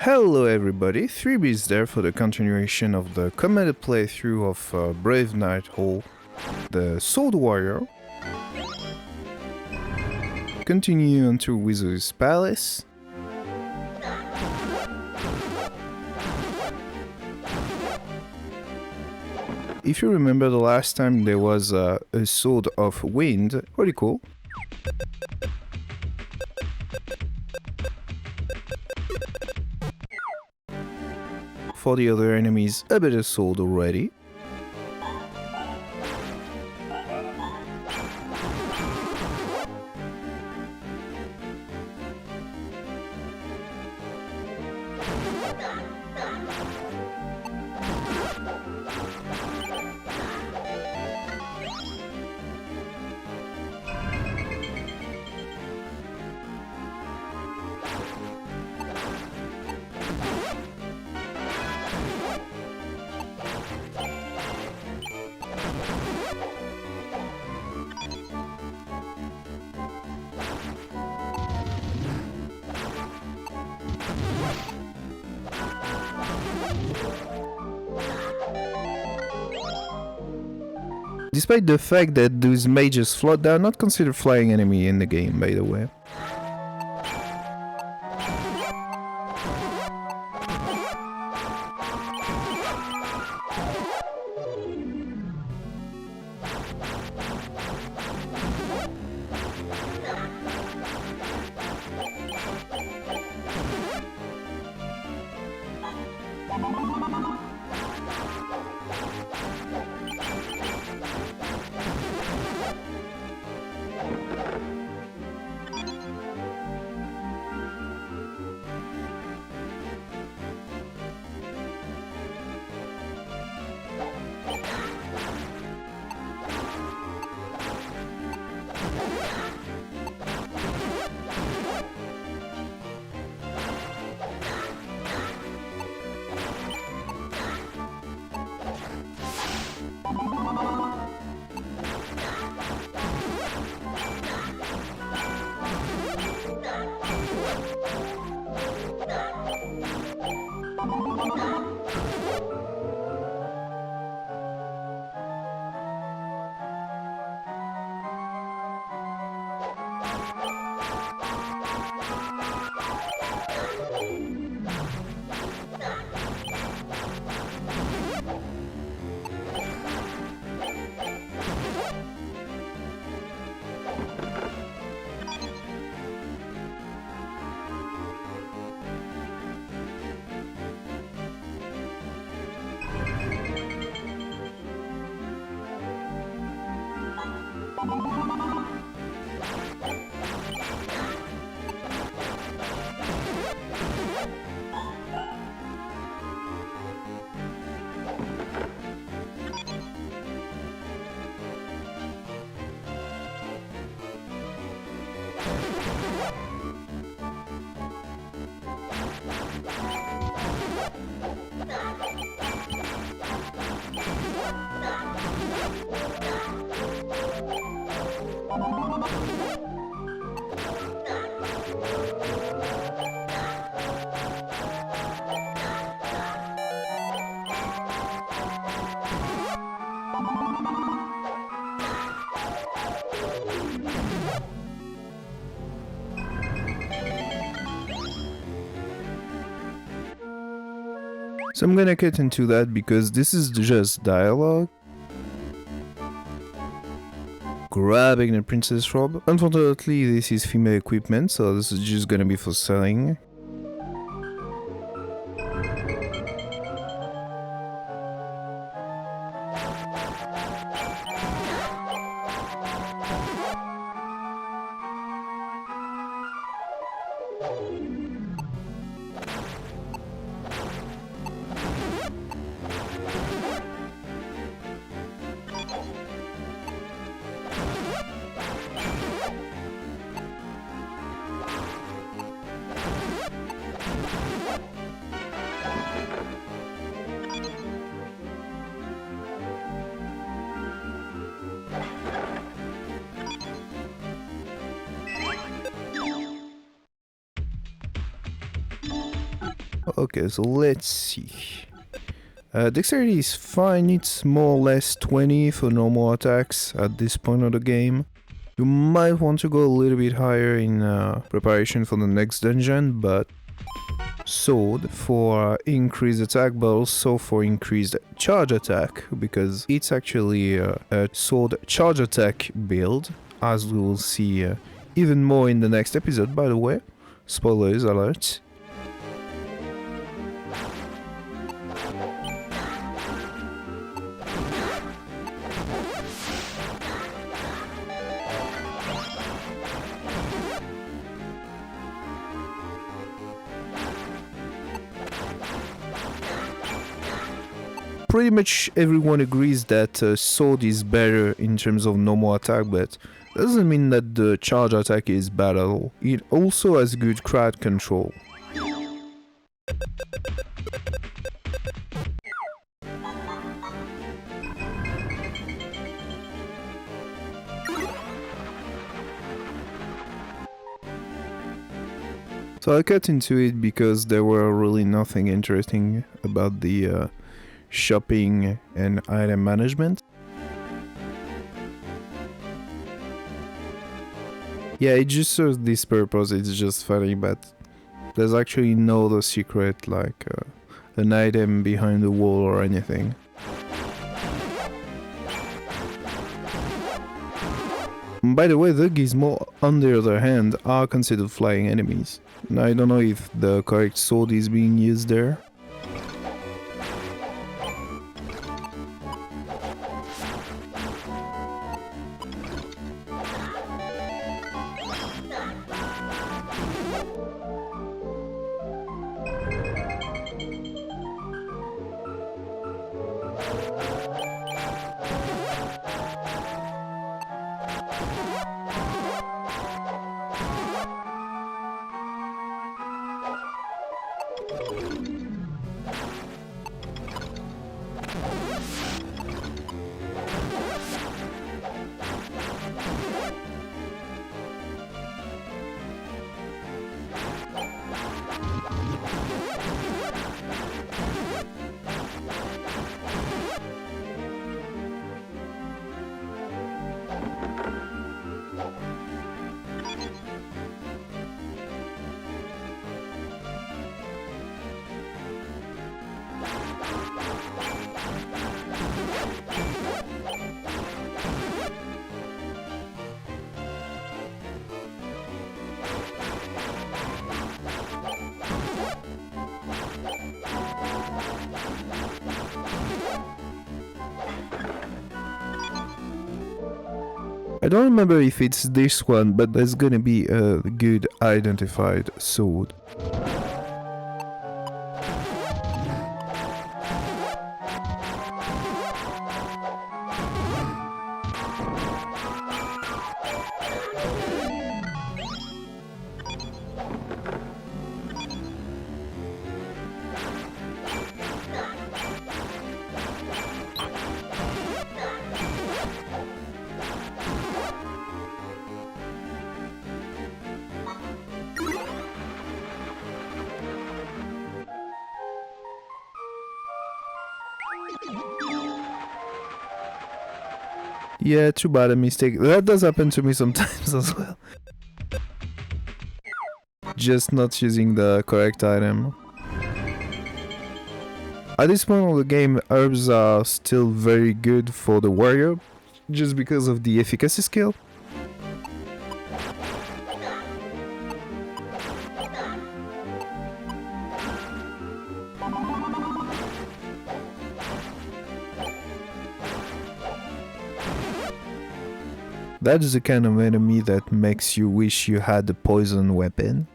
Hello everybody, 3B's there for the continuation of the commented playthrough of Brave Knight Hall, the Sword Warrior. Continue on to Wizari's Palace. If you remember the last time there was a Sword of Wind, pretty cool. For the other enemies, a better sword already. Despite the fact that those mages float, they are not considered flying enemy in the game, by the way. So I'm gonna cut into that because this is just dialogue. Grabbing the princess robe. Unfortunately, this is female equipment, so this is just gonna be for selling. Okay, so let's see. Dexterity is fine, it's more or less 20 for normal attacks at this point of the game. You might want to go a little bit higher in preparation for the next dungeon, but sword for increased attack, but also for increased charge attack, because it's actually a sword charge attack build, as we will see even more in the next episode, by the way. Spoilers alert. Pretty much everyone agrees that sword is better in terms of normal attack, but doesn't mean that the charge attack is bad at all. It also has good crowd control. So I cut into it because there were really nothing interesting about the shopping and item management. Yeah, it just serves this purpose, it's just funny, but there's actually no other secret like an item behind the wall or anything. By the way, the gizmo, on the other hand, are considered flying enemies. I don't know if the correct sword is being used there. I don't remember if it's this one, but there's gonna be a good identified sword. Yeah, too bad, a mistake. That does happen to me sometimes as well. Just not using the correct item. At this point of the game, herbs are still very good for the warrior, just because of the efficacy skill. That is the kind of enemy that makes you wish you had a poison weapon.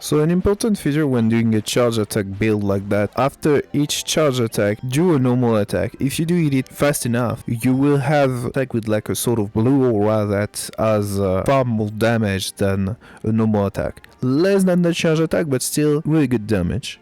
So an important feature when doing a charge attack build like that, after each charge attack, do a normal attack. If you do it fast enough, you will have attack with like a sort of blue aura that has far more damage than a normal attack. Less than the charge attack, but still really good damage.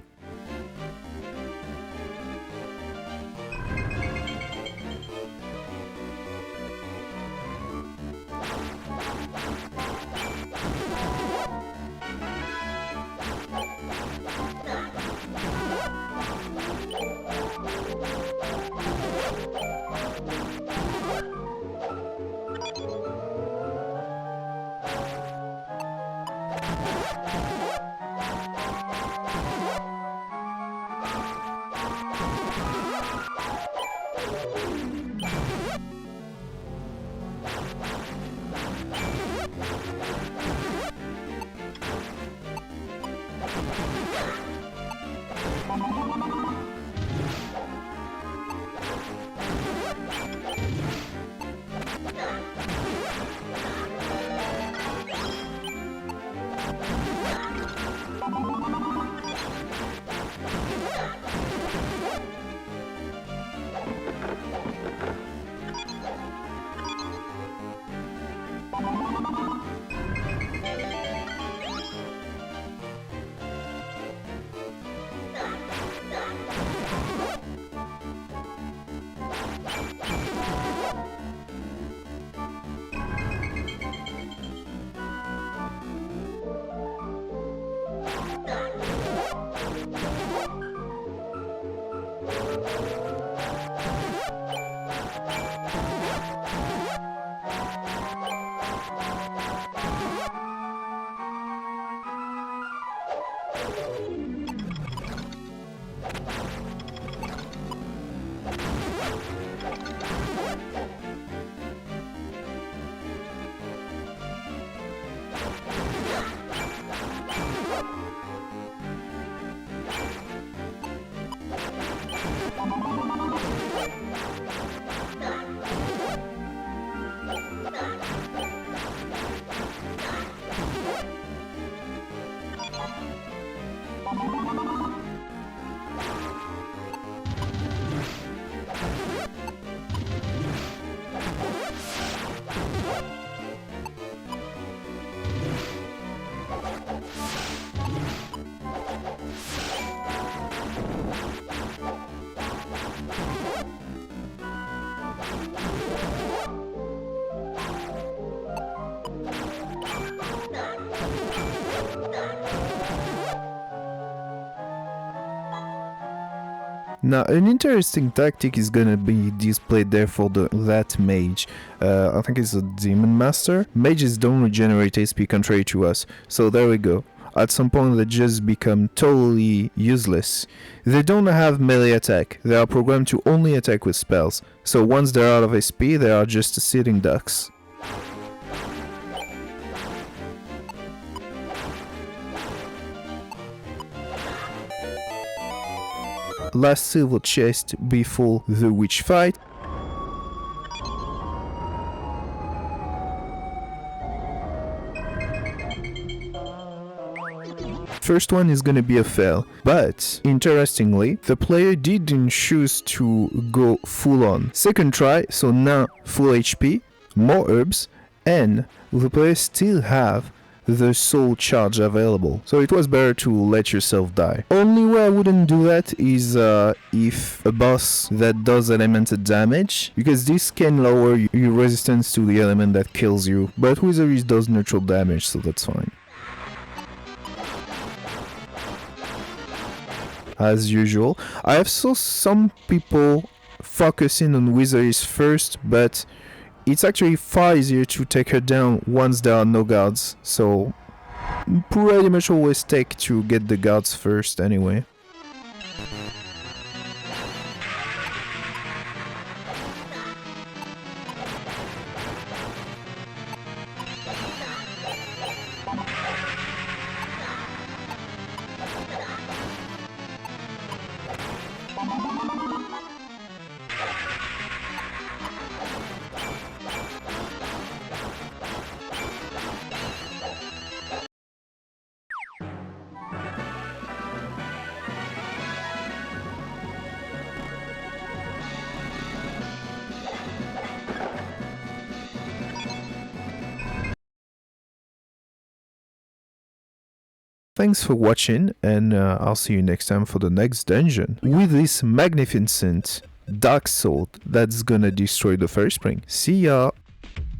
Now, an interesting tactic is gonna be displayed there for that mage. I think it's a demon master. Mages don't regenerate SP contrary to us, so there we go. At some point they just become totally useless. They don't have melee attack, they are programmed to only attack with spells, so once they're out of SP they are just sitting ducks. Last silver chest before the witch fight. First one is gonna be a fail, but interestingly, the player didn't choose to go full on. Second try, so now full HP, more herbs, and the player still have the soul charge available, so it was better to let yourself die. Only way I wouldn't do that is if a boss that does elemented damage, because this can lower your resistance to the element that kills you, but Wizari does neutral damage, so that's fine. As usual, I have saw some people focusing on Wizari's first, but it's actually far easier to take her down once there are no guards, so pretty much always take to get the guards first anyway. Thanks for watching, and I'll see you next time for the next dungeon with this magnificent dark sword that's gonna destroy the fairy spring. See ya!